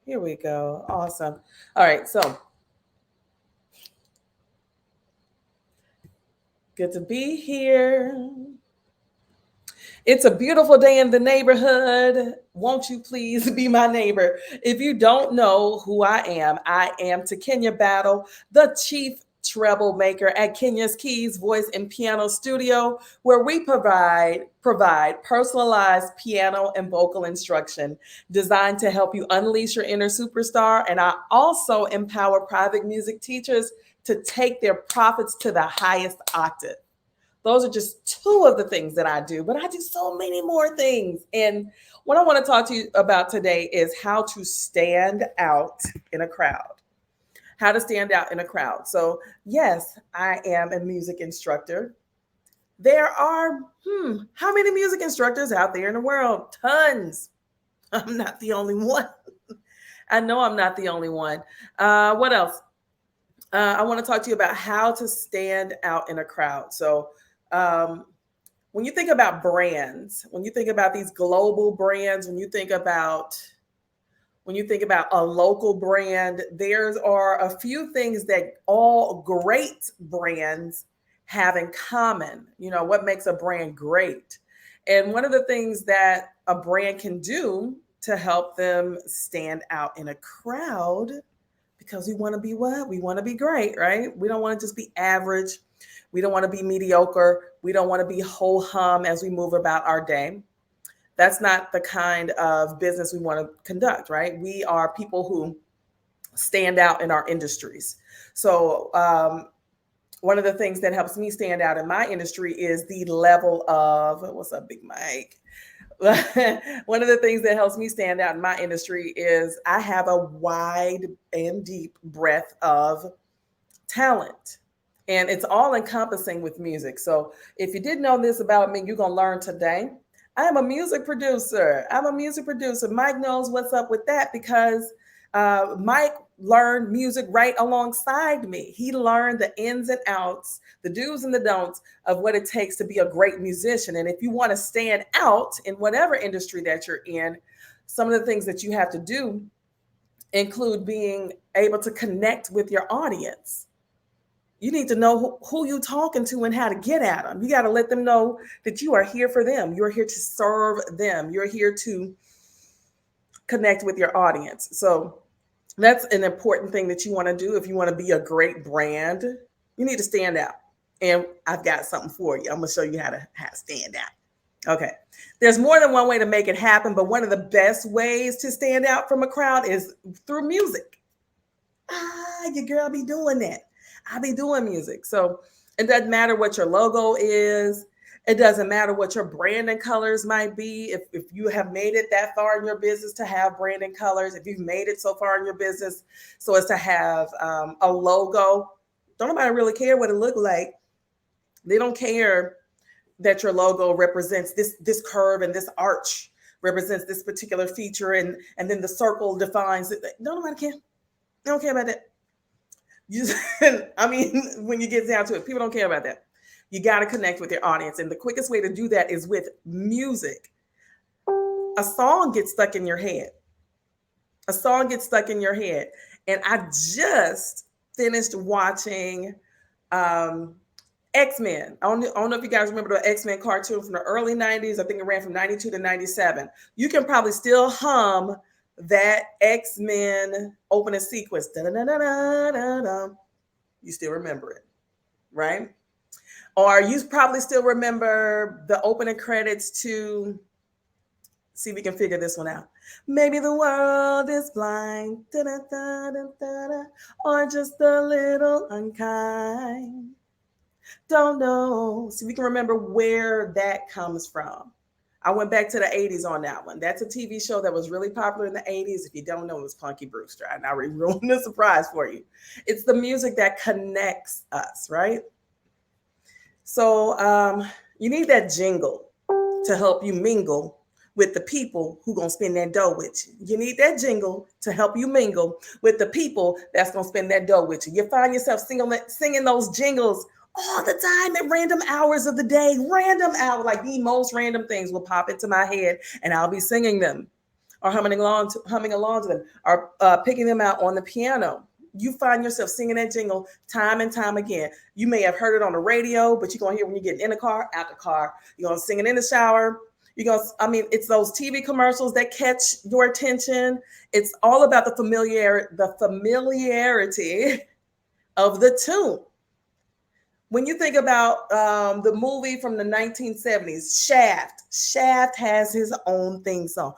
Here we go. Awesome. All right. So good to be here. It's a beautiful day in the neighborhood. Won't you please be my neighbor? If you don't know who I am to Kenya Battle, the chief treble maker at Kenya's Keys Voice and Piano Studio, where we provide personalized piano and vocal instruction designed to help you unleash your inner superstar. And I also empower private music teachers to take their profits to the highest octave. Those are just two of the things that I do, but I do so many more things. And what I want to talk to you about today is how to stand out in a crowd. How to stand out in a crowd. So, yes, I am a music instructor. There are, how many music instructors out there in the world? Tons. I'm not the only one. I know I'm not the only one. What else? I want to talk to you about how to stand out in a crowd. So, um, when you think about brands, when you think about these global brands, when you think about a local brand, there are a few things that all great brands have in common. You know, what makes a brand great? And one of the things that a brand can do to help them stand out in a crowd, because we want to be what? We want to be great, right? We don't want to just be average. We don't want to be mediocre. We don't want to be ho hum as we move about our day. That's not the kind of business we want to conduct, right? We are people who stand out in our industries. So, one of the things that helps me stand out in my industry is the level of what's up, Big Mike? One of the things that helps me stand out in my industry is I have a wide and deep breadth of talent. And it's all encompassing with music. So if you didn't know this about me, you're going to learn today. I am a music producer. I'm a music producer. Mike knows what's up with that because Mike learned music right alongside me. He learned the ins and outs, the do's and the don'ts of what it takes to be a great musician. And if you want to stand out in whatever industry that you're in, some of the things that you have to do include being able to connect with your audience. You need to know who you're talking to and how to get at them. You got to let them know that you are here for them. You're here to serve them. You're here to connect with your audience. So that's an important thing that you want to do if you want to be a great brand. You need to stand out. And I've got something for you. I'm going to show you how to stand out. Okay. There's more than one way to make it happen, but one of the best ways to stand out from a crowd is through music. Your girl be doing that. I be doing music. So it doesn't matter what your logo is. It doesn't matter what your branding colors might be. If you have made it that far in your business to have branding colors, if you've made it so far in your business so as to have a logo, don't nobody really care what it look like. They don't care that your logo represents this curve and this arch represents this particular feature and then the circle defines it. Don't nobody care. They don't care about that. I mean, when you get down to it, people don't care about that. You got to connect with your audience. And the quickest way to do that is with music. A song gets stuck in your head. A song gets stuck in your head. And I just finished watching XMen. I don't know if you guys remember the XMen cartoon from the early 90s. I think it ran from 92 to 97. You can probably still hum that XMen opening sequence. Da-da-da-da-da-da. You still remember it, right? Or you probably still remember the opening credits to, see if we can figure this one out. Maybe the world is blind, da-da-da-da-da-da, or just a little unkind. Don't know. See, we can remember where that comes from. I went back to the 80s on that one. That's a TV show that was really popular in the 80s. If you don't know, it was Punky Brewster. I now ruined the surprise for you. It's the music that connects us, right? So you need that jingle to help you mingle with the people who gonna spend that dough with you. You need that jingle to help you mingle with the people that's gonna spend that dough with you. You find yourself singing those jingles all the time at random hours of the day, random hour, like the most random things will pop into my head and I'll be singing them. or humming along to them, or picking them out on the piano. You find yourself singing that jingle time and time again. You may have heard it on the radio, but you're going to hear when you get in the car, out the car. You're going to sing it in the shower. It's those TV commercials that catch your attention. It's all about the familiarity of the tune. When you think about the movie from the 1970s, Shaft has his own theme song.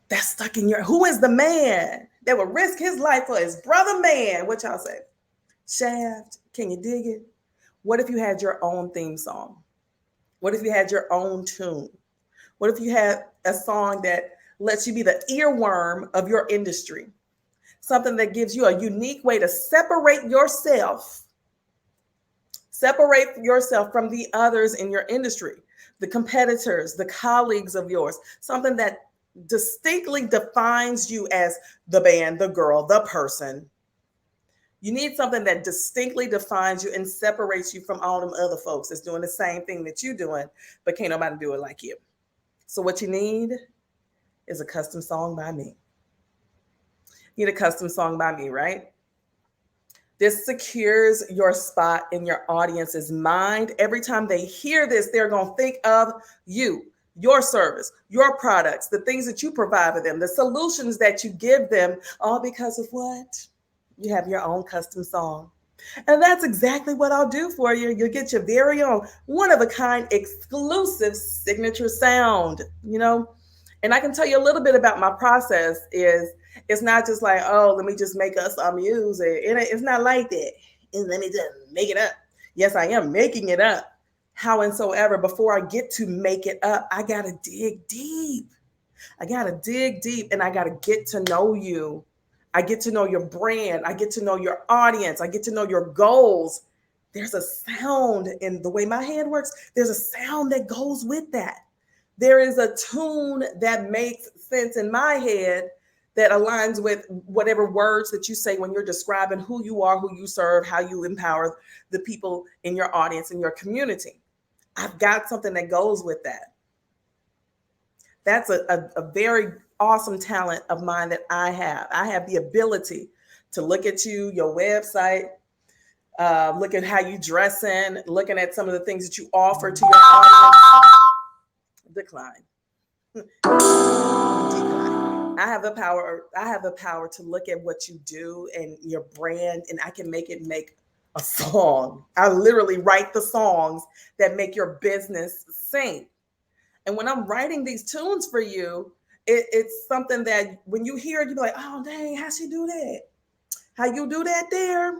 That's stuck in your. Who is the man that would risk his life for his brother man? What y'all say? Shaft, can you dig it? What if you had your own theme song? What if you had your own tune? What if you had a song that lets you be the earworm of your industry? Something that gives you a unique way to separate yourself from the others in your industry, the competitors, the colleagues of yours, something that distinctly defines you as the band, the girl, the person. You need something that distinctly defines you and separates you from all them other folks that's doing the same thing that you're doing, but can't nobody do it like you. So what you need is a custom song by me. You need a custom song by me, right? This secures your spot in your audience's mind. Every time they hear this, they're going to think of you, your service, your products, the things that you provide for them, the solutions that you give them, all because of what? You have your own custom song. And that's exactly what I'll do for you. You'll get your very own one-of-a-kind exclusive signature sound, And I can tell you a little bit about my process. It's not just like, oh, let me just make us some music. It's not like that. And let me just make it up. Yes, I am making it up. Howsoever, before I get to make it up, I got to dig deep. And I got to get to know you. I get to know your brand. I get to know your audience. I get to know your goals. There's a sound in the way my head works. There's a sound that goes with that. There is a tune that makes sense in my head that aligns with whatever words that you say when you're describing who you are, who you serve, how you empower the people in your audience, in your community. I've got something that goes with that. That's a very awesome talent of mine that I have. I have the ability to look at you, your website, look at how you dress in, looking at some of the things that you offer to your audience. Decline. I have the power to look at what you do and your brand, and I can make it make a song. I literally write the songs that make your business sing. And when I'm writing these tunes for you, it's something that when you hear it, you're like, oh, dang, how she do that? How you do that there?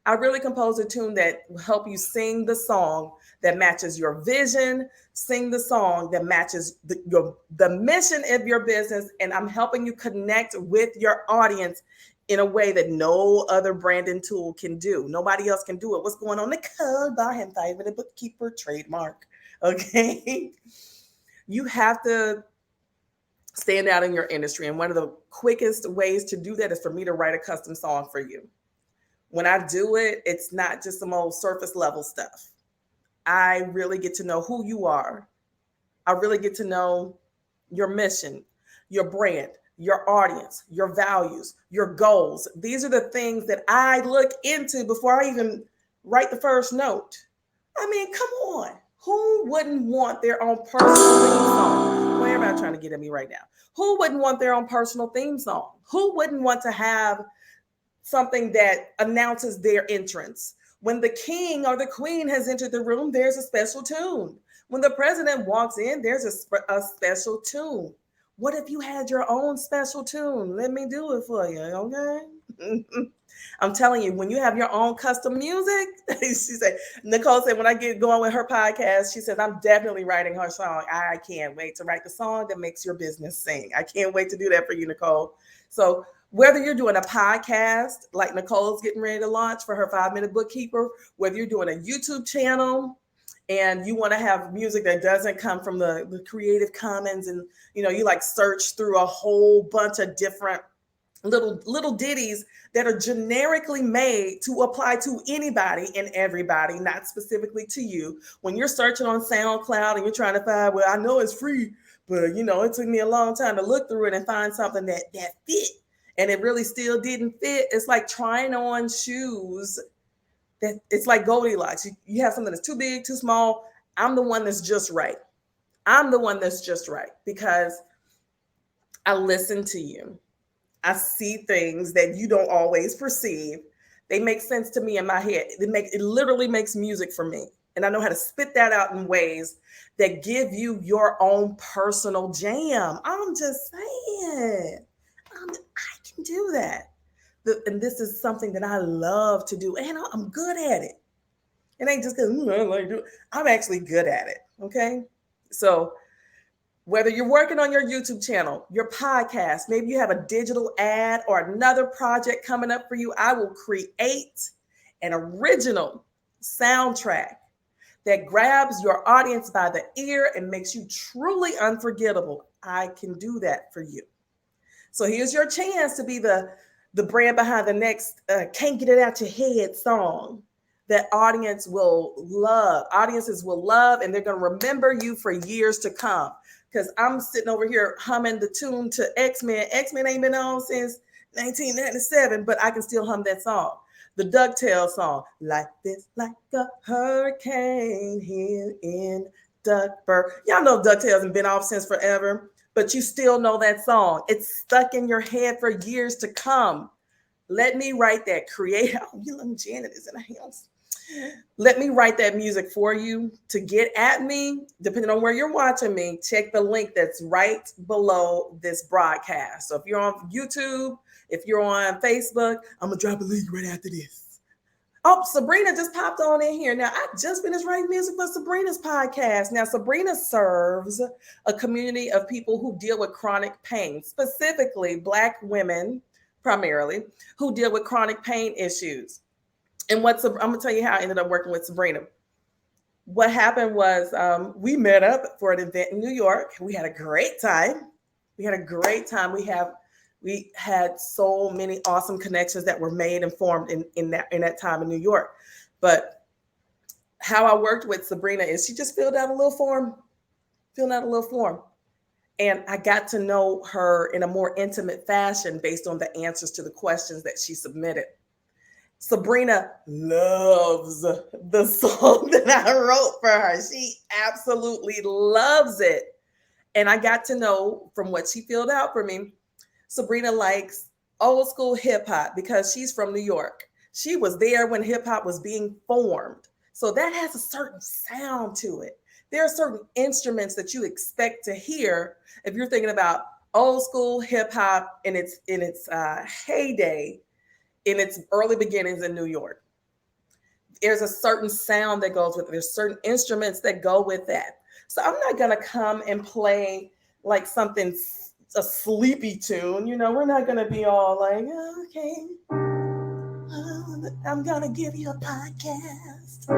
I really compose a tune that will help you sing the song that matches your vision, sing the song that matches the mission of your business. And I'm helping you connect with your audience in a way that no other branding tool can do. Nobody else can do it. What's going on? Nicole Barham, the bookkeeper trademark. Okay. You have to stand out in your industry. And one of the quickest ways to do that is for me to write a custom song for you. When I do it, it's not just some old surface level stuff. I really get to know who you are. I really get to know your mission, your brand, your audience, your values, your goals. These are the things that I look into before I even write the first note. I mean, come on. Who wouldn't want their own personal theme song? Well, everybody trying to get at me right now. Who wouldn't want their own personal theme song? Who wouldn't want to have something that announces their entrance? When the king or the queen has entered the room, there's a special tune. When the president walks in, there's a special tune. What if you had your own special tune? Let me do it for you, okay? I'm telling you, when you have your own custom music, Nicole said, when I get going with her podcast, she says, I'm definitely writing her song. I can't wait to write the song that makes your business sing. I can't wait to do that for you, Nicole. So whether you're doing a podcast like Nicole's getting ready to launch for her 5-Minute Bookkeeper, whether you're doing a YouTube channel and you want to have music that doesn't come from the Creative Commons and, you like search through a whole bunch of different little ditties that are generically made to apply to anybody and everybody, not specifically to you. When you're searching on SoundCloud and you're trying to find, well, I know it's free, but it took me a long time to look through it and find something that fit, and it really still didn't fit. It's like trying on shoes. That it's like Goldilocks. You have something that's too big, too small. I'm the one that's just right. I'm the one that's just right because I listen to you. I see things that you don't always perceive. They make sense to me in my head. It literally makes music for me. And I know how to spit that out in ways that give you your own personal jam. I'm just saying. I can do that. And this is something that I love to do. And I'm good at it. It ain't just because I like to do it. I'm actually good at it. Okay. So whether you're working on your YouTube channel, your podcast, maybe you have a digital ad or another project coming up for you, I will create an original soundtrack that grabs your audience by the ear and makes you truly unforgettable. I can do that for you. So here's your chance to be the brand behind the next Can't Get It Out Your Head song that audiences will love, and they're going to remember you for years to come. Because I'm sitting over here humming the tune to XMen. XMen ain't been on since 1997, but I can still hum that song. The DuckTales song, like this, like a hurricane here in Duckburg. Y'all know DuckTales hasn't been off since forever, but you still know that song. It's stuck in your head for years to come. Let me write that. Janet is in the house. Let me write that music for you. To get at me, depending on where you're watching me, check the link that's right below this broadcast. So if you're on YouTube, if you're on Facebook, I'm going to drop a link right after this. Oh, Sabrina just popped on in here. Now, I just finished writing music for Sabrina's podcast. Now, Sabrina serves a community of people who deal with chronic pain, specifically Black women, primarily, who deal with chronic pain issues. And I'm going to tell you how I ended up working with Sabrina. What happened was we met up for an event in New York. We had a great time. We had so many awesome connections that were made and formed in that time in New York. But how I worked with Sabrina is she just filled out a little form. And I got to know her in a more intimate fashion based on the answers to the questions that she submitted. Sabrina loves the song that I wrote for her. She absolutely loves it. And I got to know from what she filled out for me, Sabrina likes old school hip hop because she's from New York. She was there when hip hop was being formed. So that has a certain sound to it. There are certain instruments that you expect to hear if you're thinking about old school hip hop in its heyday, in its early beginnings in New York. There's a certain sound that goes with it. There's certain instruments that go with that. So I'm not going to come and play like something, a sleepy tune. We're not going to be all like, okay, I'm going to give you a podcast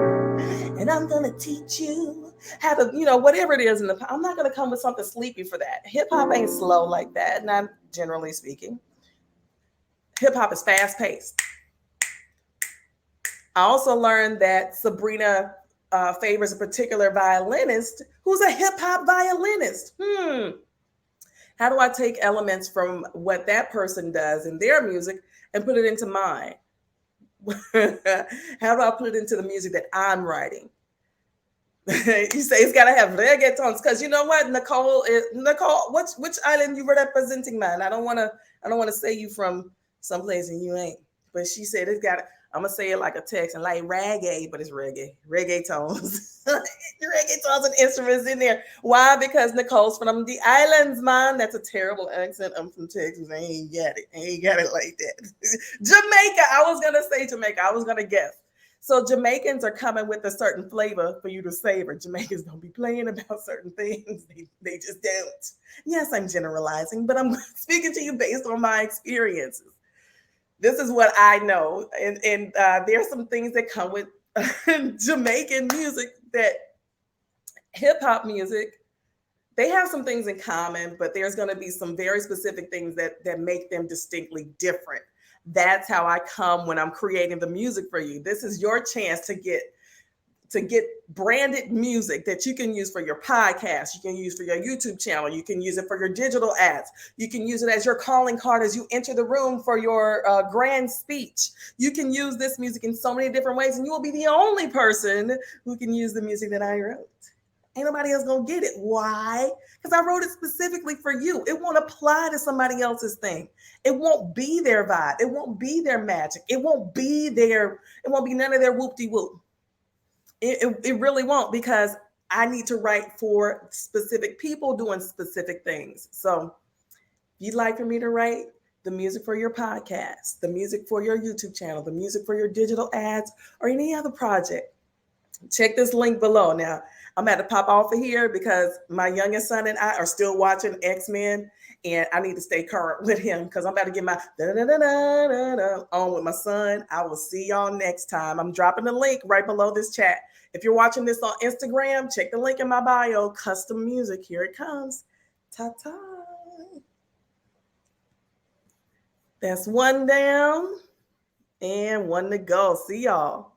and I'm going to teach you how to, whatever it is. I'm not going to come with something sleepy for that. Hip hop ain't slow like that, not generally speaking. Hip hop is fast paced. I also learned that Sabrina favors a particular violinist who's a hip hop violinist. How do I take elements from what that person does in their music and put it into mine? How do I put it into the music that I'm writing? You say it's got to have reggaetons because you know what, Nicole, which island you representing, man? I don't want to say you from someplace and you ain't. But she said it's got. I'm gonna say it like a Texan, like reggae, but it's reggaetons. Reggaetons and instruments in there. Why? Because Nicole's from the islands, man. That's a terrible accent. I'm from Texas. I ain't got it like that. Jamaica. I was gonna say Jamaica. I was gonna guess. So Jamaicans are coming with a certain flavor for you to savor. Jamaicans don't be playing about certain things. They just don't. Yes, I'm generalizing, but I'm speaking to you based on my experiences. This is what I know. And there are some things that come with Jamaican music, that hip hop music They have some things in common, but there's going to be some very specific things that make them distinctly different. That's how I come when I'm creating the music for you. This is your chance to get branded music that you can use for your podcast, you can use for your YouTube channel, you can use it for your digital ads, you can use it as your calling card as you enter the room for your grand speech. You can use this music in so many different ways, and you will be the only person who can use the music that I wrote. Ain't nobody else gonna get it. Why? Because I wrote it specifically for you. It won't apply to somebody else's thing. It won't be their vibe. It won't be their magic. It won't be none of their whoop-de-whoop. It really won't, because I need to write for specific people doing specific things. So if you'd like for me to write the music for your podcast, the music for your YouTube channel, the music for your digital ads, or any other project, check this link below. Now, I'm at to pop off of here because my youngest son and I are still watching XMen, and I need to stay current with him because I'm about to get my on with my son. I will see y'all next time. I'm dropping the link right below this chat. If you're watching this on Instagram, check the link in my bio. Custom music. Here it comes. Ta-ta. That's one down and one to go. See y'all.